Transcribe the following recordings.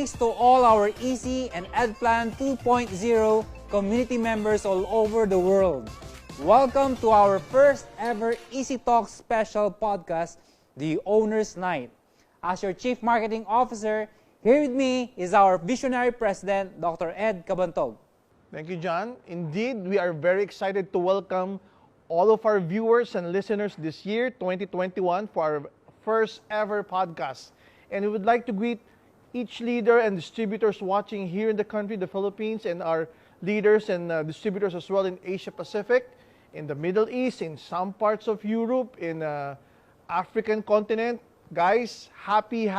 Thanks to all our EC and EdPlan 2.0 community members all over the world. Welcome to our first ever EC Talk special podcast, The Owner's Night. As your Chief Marketing Officer, here with me is our visionary president, Dr. Ed Cabantog. Thank you, John. Indeed, we are very excited to welcome all of our viewers and listeners this year, 2021, for our first ever podcast. And we would like to greet each leader and distributors watching here in the country, the Philippines, and our leaders and distributors as well in Asia Pacific, in the Middle East, in some parts of Europe, in African continent. Guys, happy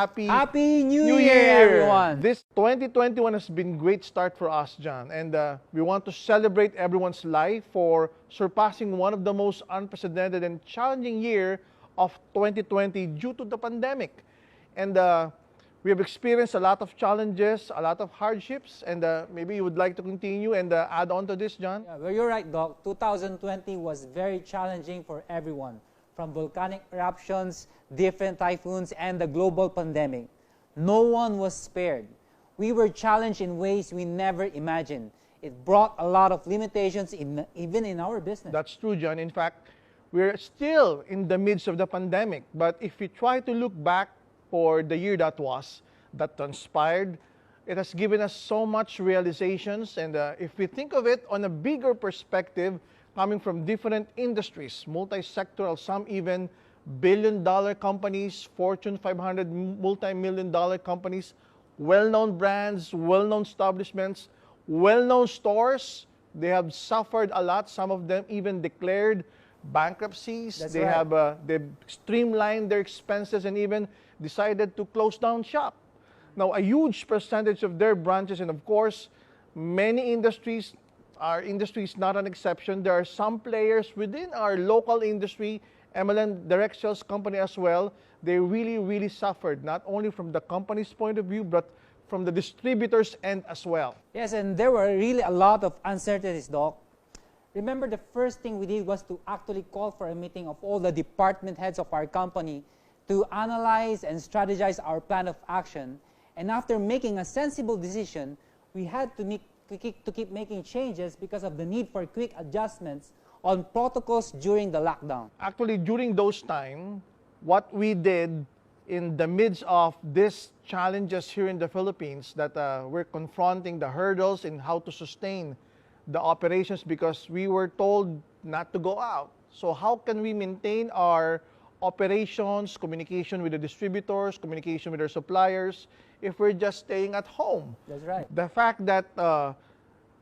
New Year, everyone! This 2021 has been a great start for us, John, and we want to celebrate everyone's life for surpassing one of the most unprecedented and challenging year of 2020 due to the pandemic. And we have experienced a lot of challenges, a lot of hardships, and maybe you would like to continue and add on to this, John? Yeah, well, you're right, Doc. 2020 was very challenging for everyone, from volcanic eruptions, different typhoons, and the global pandemic. No one was spared. We were challenged in ways we never imagined. It brought a lot of limitations even in our business. That's true, John. In fact, we're still in the midst of the pandemic. But if we try to look back for the year that transpired, it has given us so much realizations. And if we think of it on a bigger perspective, coming from different industries, multi-sectoral, some even billion-dollar companies, Fortune 500 multi-million-dollar companies, well-known brands, well-known establishments, well-known stores. They have suffered a lot. Some of them even declared bankruptcies. That's they right. have they've streamlined their expenses and even decided to close down shop. Now, a huge percentage of their branches, and of course, many industries, our industry is not an exception. There are some players within our local industry, MLM direct sales company as well. They really suffered, not only from the company's point of view, but from the distributors' end as well. Yes, and there were really a lot of uncertainties, Doc. Remember, the first thing we did was to actually call for a meeting of all the department heads of our company to analyze and strategize our plan of action. And after making a sensible decision, we had to keep making changes because of the need for quick adjustments on protocols during the lockdown. Actually, during those times, what we did in the midst of these challenges here in the Philippines, that we're confronting the hurdles in how to sustain the operations because we were told not to go out. So how can we maintain our operations, communication with the distributors, communication with our suppliers, if we're just staying at home? That's right. The fact that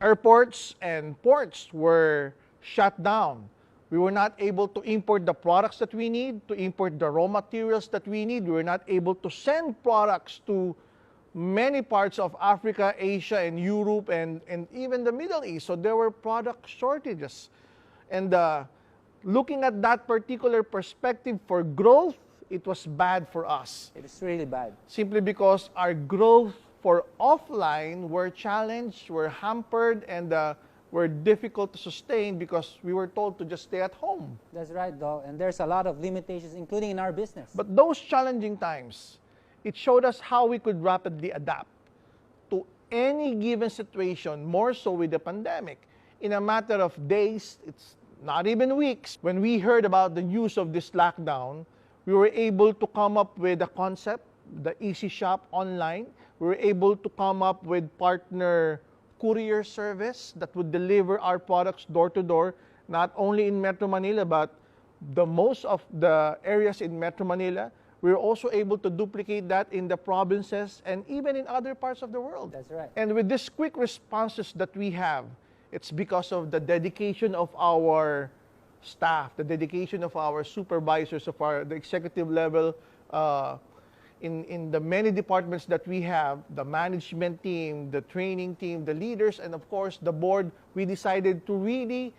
airports and ports were shut down. We were not able to import the products that we need, to import the raw materials that we need. We were not able to send products to many parts of Africa, Asia, and Europe, and even the Middle East. So there were product shortages. And looking at that particular perspective for growth, it was bad for us. It is really bad. Simply because our growth for offline were challenged, were hampered, and were difficult to sustain because we were told to just stay at home. That's right, Doc. And there's a lot of limitations, including in our business. But those challenging times, it showed us how we could rapidly adapt to any given situation, more so with the pandemic. In a matter of days, it's not even weeks. When we heard about the news of this lockdown, we were able to come up with a concept, the Easy Shop online. We were able to come up with partner courier service that would deliver our products door to door, not only in Metro Manila, but the most of the areas in Metro Manila. We were also able to duplicate that in the provinces and even in other parts of the world. That's right. And with these quick responses that we have, it's because of the dedication of our staff, the dedication of our supervisors, of the executive level, in the many departments that we have, the management team, the training team, the leaders, and of course the board. We decided to really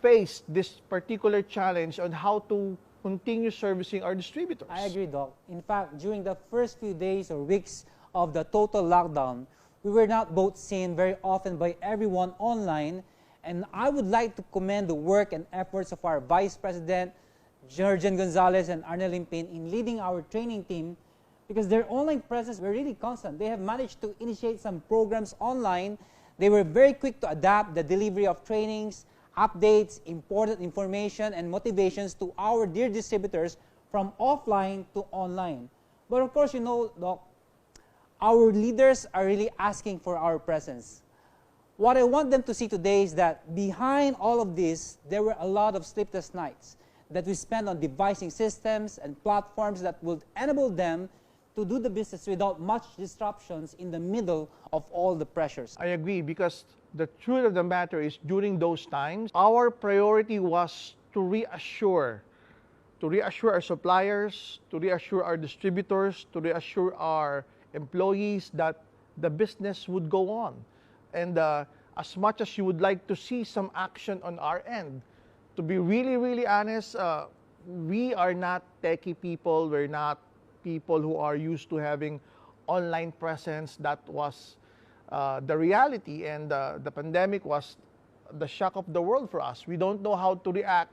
face this particular challenge on how to continue servicing our distributors. I agree, Doc. In fact, during the first few days or weeks of the total lockdown, we were not both seen very often by everyone online, and I would like to commend the work and efforts of our Vice President, Jurgen Gonzalez and Arnel Limpin, in leading our training team because their online presence were really constant. They have managed to initiate some programs online. They were very quick to adapt the delivery of trainings, updates, important information, and motivations to our dear distributors from offline to online. But of course, you know, Doc, our leaders are really asking for our presence. What I want them to see today is that behind all of this, there were a lot of sleepless nights that we spent on devising systems and platforms that would enable them to do the business without much disruptions in the middle of all the pressures. I agree, because the truth of the matter is, during those times, our priority was to reassure our suppliers, to reassure our distributors, to reassure our employees that the business would go on. And as much as you would like to see some action on our end, to be really, really honest, we are not techie people. We're not people who are used to having online presence. That was the reality, and the pandemic was the shock of the world for us. We don't know how to react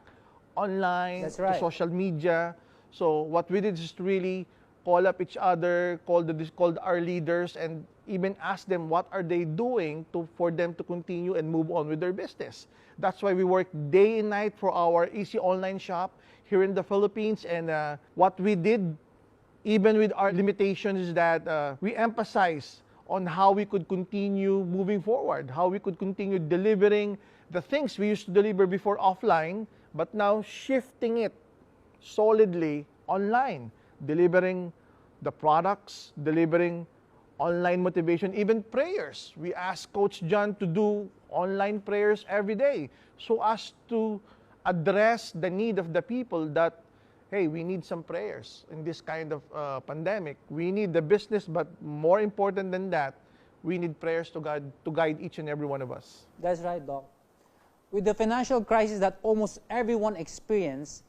online, That's right, to social media. So what we did is to really call up each other, called our leaders, and even ask them what are they doing for them to continue and move on with their business. That's why we work day and night for our easy online shop here in the Philippines. And what we did, even with our limitations, is that we emphasize on how we could continue moving forward, how we could continue delivering the things we used to deliver before offline, but now shifting it solidly online, delivering the products, delivering online motivation, even prayers. We asked Coach John to do online prayers every day so as to address the need of the people that, hey, we need some prayers in this kind of pandemic. We need the business, but more important than that, we need prayers to guide each and every one of us. That's right, Doc. With the financial crisis that almost everyone experienced,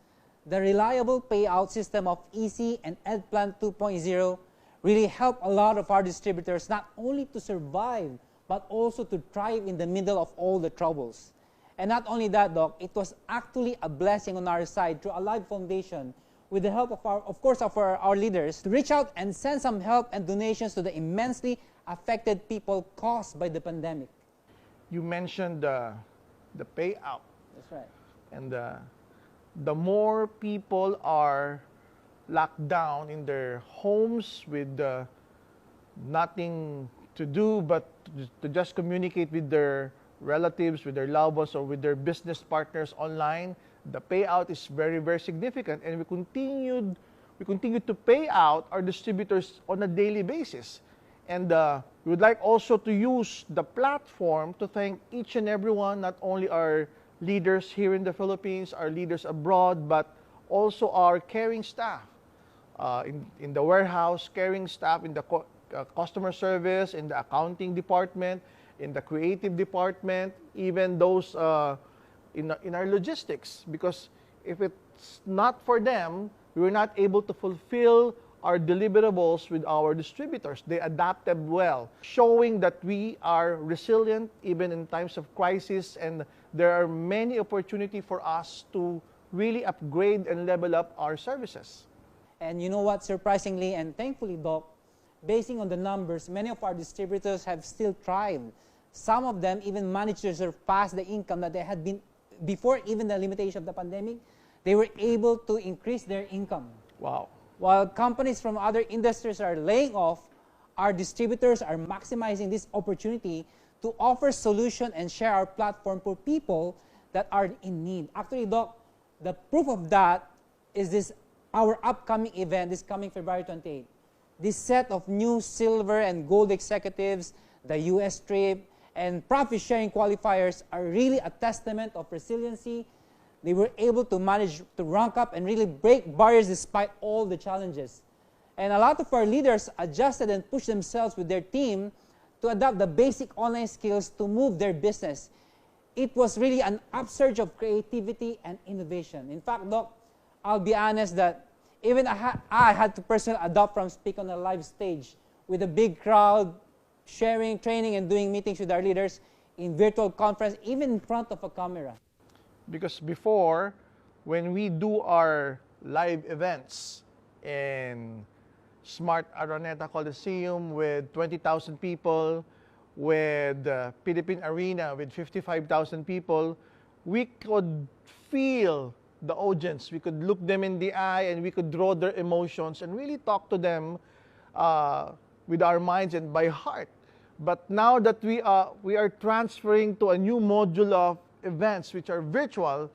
the reliable payout system of EC and EdPlan 2.0 really helped a lot of our distributors not only to survive, but also to thrive in the middle of all the troubles. And not only that, Doc, it was actually a blessing on our side through a live foundation with the help of our leaders to reach out and send some help and donations to the immensely affected people caused by the pandemic. You mentioned the payout. That's right. And the more people are locked down in their homes with nothing to do but to just communicate with their relatives, with their loved ones, or with their business partners online, the payout is very, very significant. And we continued to pay out our distributors on a daily basis. And we would like also to use the platform to thank each and every one, not only our leaders here in the Philippines, our leaders abroad, but also our caring staff in the warehouse, caring staff in the customer service, in the accounting department, in the creative department, even those in our logistics. Because if it's not for them, we were not able to fulfill our deliverables with our distributors. They adapted well, showing that we are resilient even in times of crisis, and there are many opportunities for us to really upgrade and level up our services. And you know what, surprisingly and thankfully, Doc, basing on the numbers, many of our distributors have still thrived. Some of them even managed to surpass the income that they had been before even the limitation of the pandemic. They were able to increase their income. Wow. While companies from other industries are laying off, our distributors are maximizing this opportunity to offer solution and share our platform for people that are in need. Actually, Doc, the proof of that is our upcoming event this coming February 28. This set of new silver and gold executives, the US trip, and profit sharing qualifiers are really a testament of resiliency. They were able to manage to rank up and really break barriers despite all the challenges. And a lot of our leaders adjusted and pushed themselves with their team to adapt the basic online skills to move their business. It was really an upsurge of creativity and innovation. In fact, Doc, I'll be honest that even I had to personally adopt from speak on a live stage with a big crowd, sharing, training, and doing meetings with our leaders in virtual conference, even in front of a camera. Because before, when we do our live events in Smart Araneta Coliseum with 20,000 people, with Philippine Arena with 55,000 people, we could feel the audience. We could look them in the eye and we could draw their emotions and really talk to them with our minds and by heart. But now that we are transferring to a new module of events which are virtual,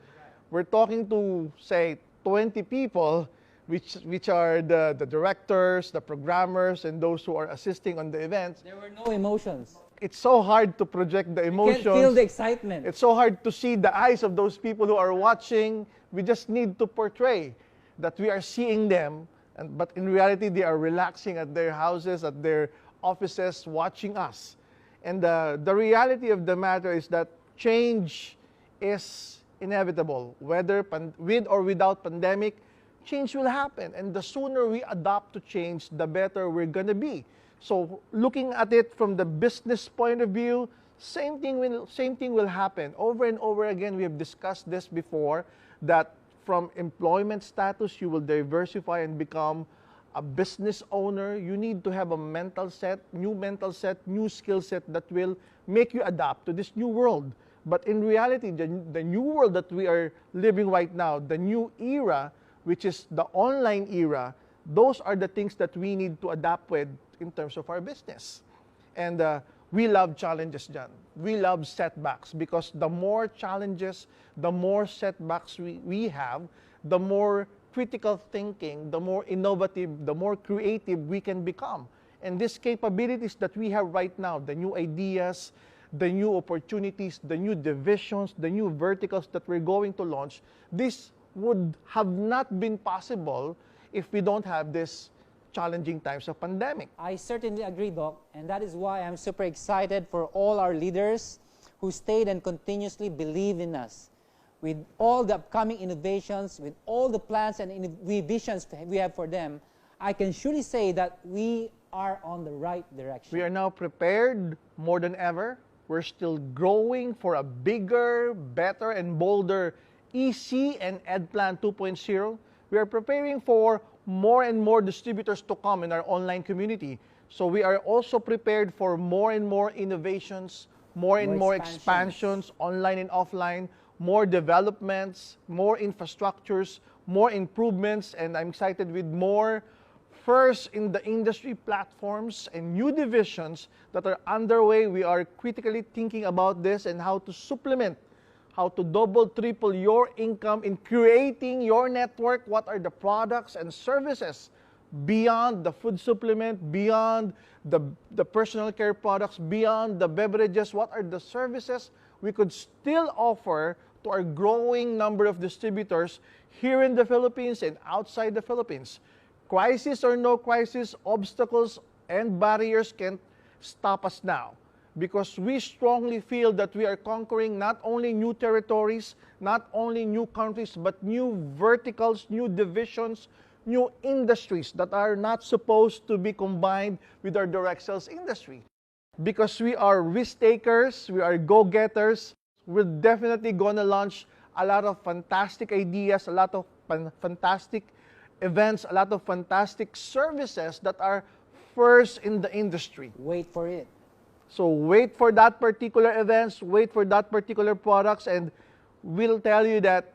we're talking to, say, 20 people, which are the directors, the programmers, and those who are assisting on the events. There were no emotions. It's so hard to project the emotions. You can't feel the excitement. It's so hard to see the eyes of those people who are watching. We just need to portray that we are seeing them, but in reality, they are relaxing at their houses, at their offices, watching us. And the reality of the matter is that change is inevitable. Whether with or without pandemic, change will happen. And the sooner we adapt to change, the better we're going to be. So looking at it from the business point of view, same thing will happen. Over and over again, we have discussed this before, that from employment status, you will diversify and become a business owner. You need to have a mental set, new skill set that will make you adapt to this new world. But in reality, the new world that we are living right now, the new era, which is the online era, those are the things that we need to adapt with in terms of our business. And we love challenges, John. We love setbacks, because the more challenges, the more setbacks we have, the more critical thinking, the more innovative, the more creative we can become. And these capabilities that we have right now, the new ideas, the new opportunities, the new divisions, the new verticals that we're going to launch, this would have not been possible if we don't have this challenging times of pandemic. I certainly agree, Doc, and that is why I'm super excited for all our leaders who stayed and continuously believe in us. With all the upcoming innovations, with all the plans and visions we have for them, I can surely say that we are on the right direction. We are now prepared more than ever. We're still growing for a bigger, better, and bolder EC and EdPlan 2.0. We are preparing for more and more distributors to come in our online community. So we are also prepared for more and more innovations, more and more expansions, online and offline, more developments, more infrastructures, more improvements, and I'm excited with more first in the industry platforms and new divisions that are underway. We are critically thinking about this and how to supplement, how to double, triple your income in creating your network. What are the products and services beyond the food supplement, beyond the personal care products, beyond the beverages? What are the services we could still offer to our growing number of distributors here in the Philippines and outside the Philippines? Crisis or no crisis, obstacles and barriers can't stop us now, because we strongly feel that we are conquering not only new territories, not only new countries, but new verticals, new divisions, new industries that are not supposed to be combined with our direct sales industry. Because we are risk takers, we are go-getters, we're definitely going to launch a lot of fantastic ideas, a lot of fantastic events, a lot of fantastic services that are first in the industry. Wait for it. So wait for that particular events, wait for that particular products, and we'll tell you that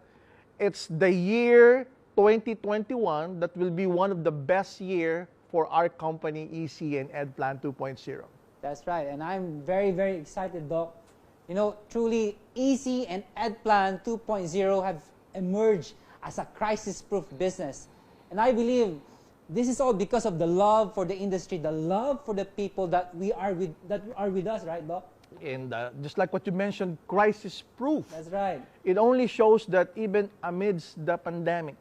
it's the year 2021 that will be one of the best year for our company, EC and EdPlan 2.0. That's right, and I'm very, very excited, Doc. You know, truly, EC and EdPlan 2.0 have emerged as a crisis-proof business. And I believe this is all because of the love for the industry, the love for the people that are with us, right, Doc? And just like what you mentioned, crisis-proof. That's right. It only shows that even amidst the pandemic,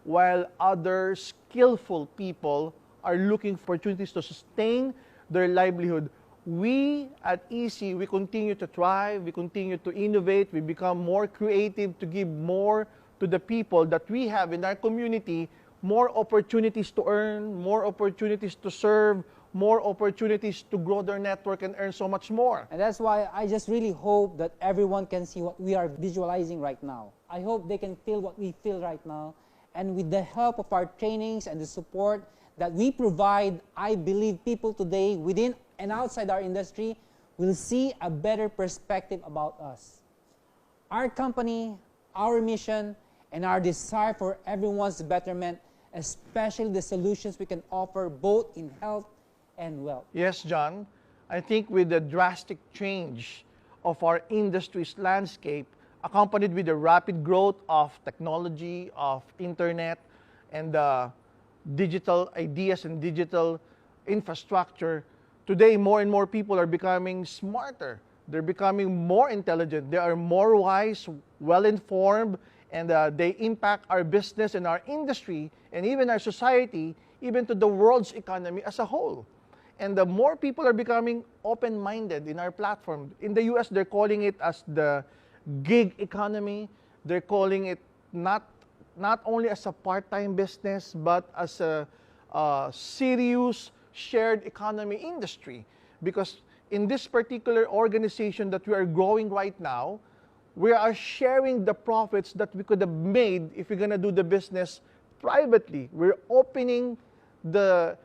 while other skillful people are looking for opportunities to sustain their livelihood, we at EC, we continue to thrive, we continue to innovate, we become more creative to give more to the people that we have in our community, more opportunities to earn, more opportunities to serve, more opportunities to grow their network and earn so much more. And that's why I just really hope that everyone can see what we are visualizing right now. I hope they can feel what we feel right now. And with the help of our trainings and the support that we provide, I believe people today within and outside our industry will see a better perspective about us. Our company, our mission, and our desire for everyone's betterment, especially the solutions we can offer both in health and wealth. Yes, John. I think with the drastic change of our industry's landscape, accompanied with the rapid growth of technology, of internet, and digital ideas and digital infrastructure, today more and more people are becoming smarter. They're becoming more intelligent. They are more wise, well-informed, and they impact our business and our industry and even our society, even to the world's economy as a whole. And the more people are becoming open-minded in our platform. In the US, they're calling it as the gig economy. They're calling it not only as a part-time business, but as a serious shared economy industry. Because in this particular organization that we are growing right now, we are sharing the profits that we could have made if we're going to do the business privately. We're opening the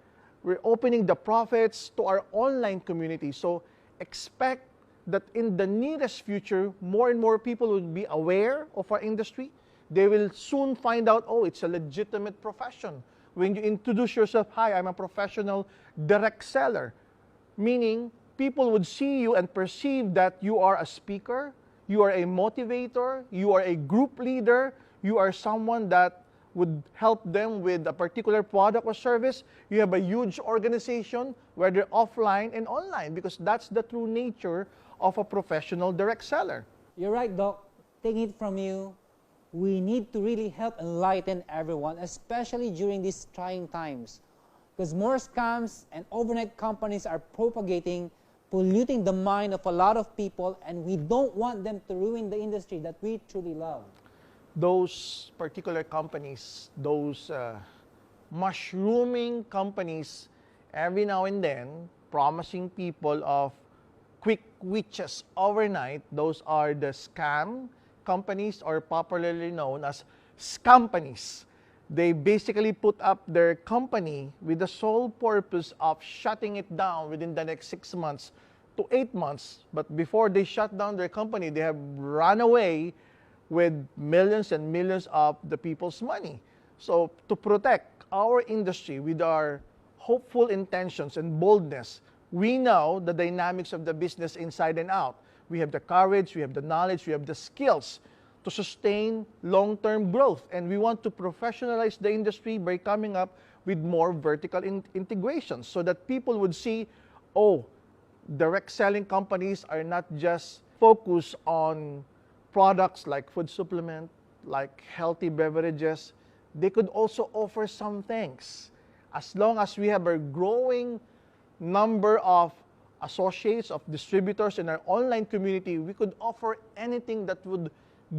profits to our online community. So expect that in the nearest future, more and more people will be aware of our industry. They will soon find out, oh, it's a legitimate profession. When you introduce yourself, hi, I'm a professional direct seller, meaning people would see you and perceive that you are a speaker, you are a motivator, you are a group leader, you are someone that would help them with a particular product or service. You have a huge organization, whether offline and online, because that's the true nature of a professional direct seller. You're right, Doc. Taking it from you, we need to really help enlighten everyone, especially during these trying times. Because more scams and overnight companies are propagating, polluting the mind of a lot of people, and we don't want them to ruin the industry that we truly love. Those particular companies, those mushrooming companies, every now and then, promising people of quick witches overnight, those are the scam companies, or popularly known as scampanies. They basically put up their company with the sole purpose of shutting it down within the next 6 months to 8 months. But before they shut down their company, they have run away with millions and millions of the people's money. So to protect our industry with our hopeful intentions and boldness, we know the dynamics of the business inside and out. We have the courage, we have the knowledge, we have the skills to sustain long-term growth. And we want to professionalize the industry by coming up with more vertical integrations so that people would see, oh, direct selling companies are not just focused on products like food supplement, like healthy beverages. They could also offer some things. As long as we have a growing number of associates, of distributors in our online community, we could offer anything that would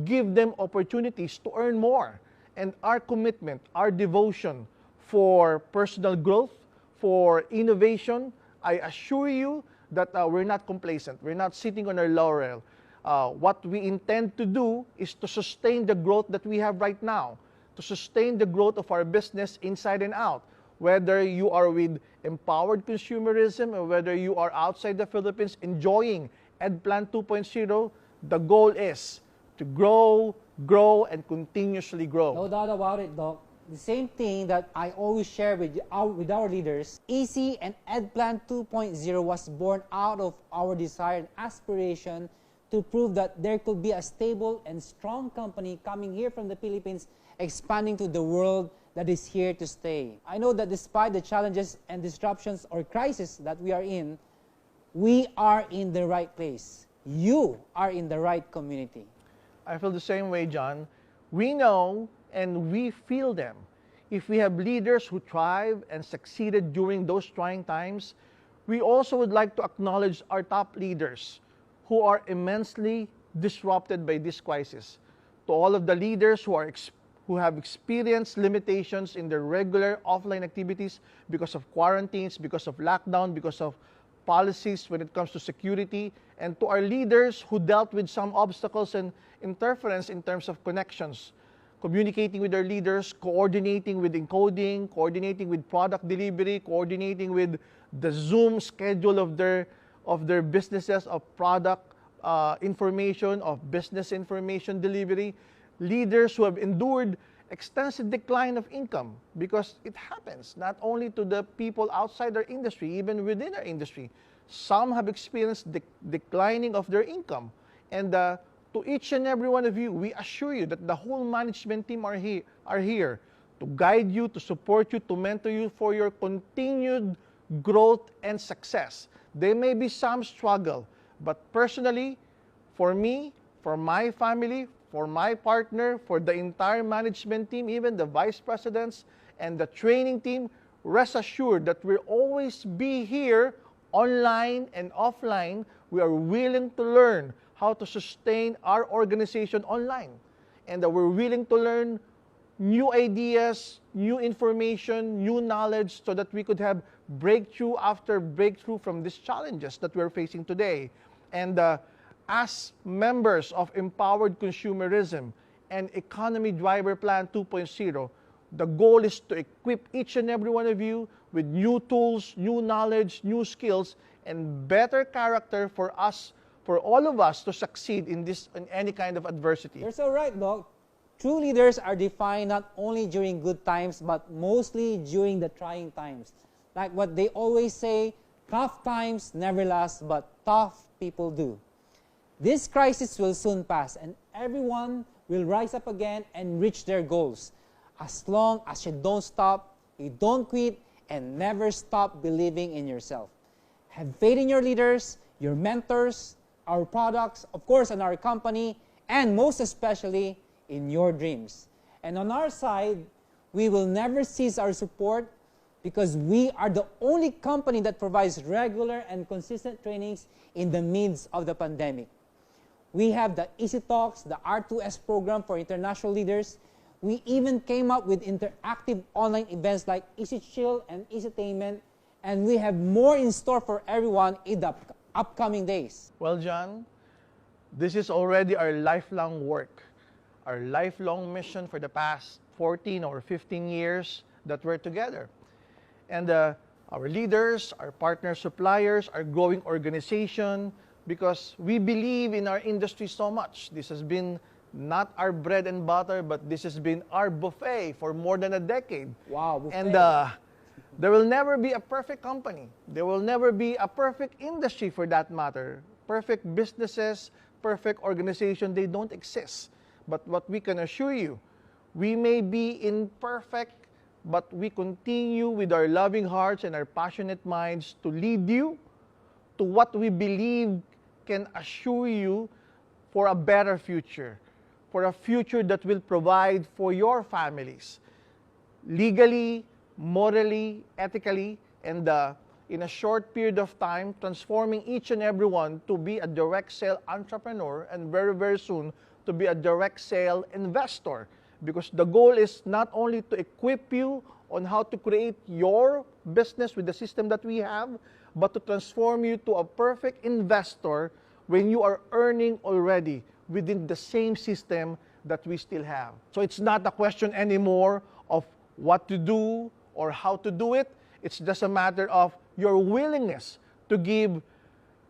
give them opportunities to earn more. And our commitment, our devotion for personal growth, for innovation, I assure you that we're not complacent. We're not sitting on our laurel. What we intend to do is to sustain the growth that we have right now, to sustain the growth of our business inside and out. Whether you are with empowered consumerism or whether you are outside the Philippines enjoying EdPlan 2.0, the goal is to grow, and continuously grow. No doubt about it, Doc. The same thing that I always share with our leaders, EC and EdPlan 2.0 was born out of our desire and aspiration to prove that there could be a stable and strong company coming here from the Philippines, expanding to the world that is here to stay. I know that despite the challenges and disruptions or crisis that we are in the right place. You are in the right community. I feel the same way, John. We know and we feel them. If we have leaders who thrive and succeeded during those trying times, we also would like to acknowledge our top leaders who are immensely disrupted by this crisis. To all of the leaders who have experienced limitations in their regular offline activities because of quarantines, because of lockdown, because of policies when it comes to security, and to our leaders who dealt with some obstacles and interference in terms of connections. communicating with our leaders, coordinating with encoding, coordinating with product delivery, coordinating with the Zoom schedule of their businesses, of product information, of business information delivery. Leaders who have endured extensive decline of income, because it happens not only to the people outside our industry, even within our industry. Some have experienced declining of their income. And to each and every one of you, we assure you that the whole management team are here to guide you, to support you, to mentor you for your continued growth and success. There may be some struggle, but personally, for me, for my family, for my partner, for the entire management team, even the vice presidents and the training team, rest assured that we'll always be here online and offline. We are willing to learn how to sustain our organization online, and that we're willing to learn new ideas, new information, new knowledge, so that we could have breakthrough after breakthrough from these challenges that we're facing today. And as members of Empowered Consumerism and Economy Driver Plan 2.0, the goal is to equip each and every one of you with new tools, new knowledge, new skills, and better character for us, for all of us to succeed in any kind of adversity. You're so right, Doc. True leaders are defined not only during good times, but mostly during the trying times. Like what they always say, tough times never last, but tough people do. This crisis will soon pass, and everyone will rise up again and reach their goals. As long as you don't stop, you don't quit, and never stop believing in yourself. Have faith in your leaders, your mentors, our products, of course, and our company, and most especially in your dreams. And on our side, we will never cease our support, because we are the only company that provides regular and consistent trainings in the midst of the pandemic. We have the Easy Talks, the R2S program for international leaders. We even came up with interactive online events like Easy Chill and Easytainment, and we have more in store for everyone in the upcoming days. Well, John, this is already our lifelong work, our lifelong mission for the past 14 or 15 years that we're together. And our leaders, our partner suppliers, our growing organization, because we believe in our industry so much. This has been not our bread and butter, but this has been our buffet for more than a decade. Wow, buffet. And there will never be a perfect company. There will never be a perfect industry, for that matter. Perfect businesses, perfect organization, they don't exist. But what we can assure you, we may be imperfect, but we continue with our loving hearts and our passionate minds to lead you to what we believe can assure you for a better future, for a future that will provide for your families, legally, morally, ethically, and in a short period of time, transforming each and every one to be a direct sale entrepreneur, and very, very soon to be a direct sale investor. Because the goal is not only to equip you on how to create your business with the system that we have, but to transform you to a perfect investor when you are earning already within the same system that we still have. So it's not a question anymore of what to do or how to do it. It's just a matter of your willingness to give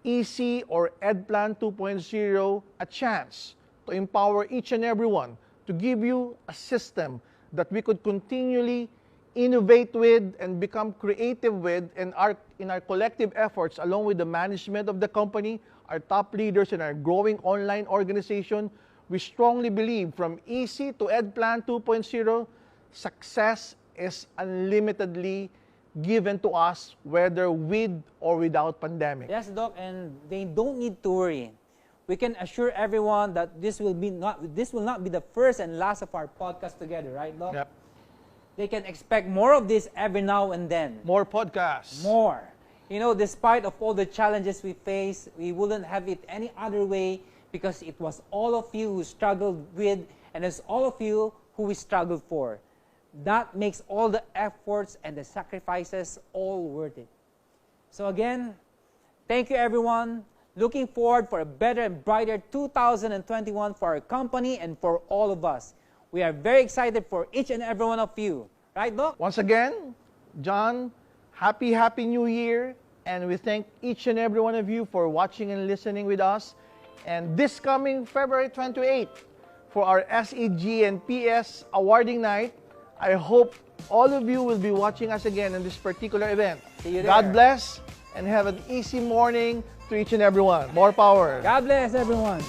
EC or EdPlan 2.0 a chance to empower each and every one, to give you a system that we could continually innovate with and become creative with, and in our collective efforts, along with the management of the company, our top leaders, and our growing online organization, we strongly believe from EC to EdPlan 2.0, success is unlimitedly given to us, whether with or without pandemic. Yes, Doc, and they don't need to worry. We can assure everyone that this will not be the first and last of our podcast together, right, Doc? Yep. They can expect more of this every now and then. More podcasts. More. You know, despite of all the challenges we face, we wouldn't have it any other way, because it was all of you who struggled with, and it's all of you who we struggled for. That makes all the efforts and the sacrifices all worth it. So again, thank you everyone. Looking forward for a better and brighter 2021 for our company and for all of us. We are very excited for each and every one of you. Right, Doc? Once again, John, happy New Year. And we thank each and every one of you for watching and listening with us. And this coming February 28th, for our SEG and PS awarding night, I hope all of you will be watching us again in this particular event. See you there. God bless and have an easy morning to each and every one. More power. God bless everyone.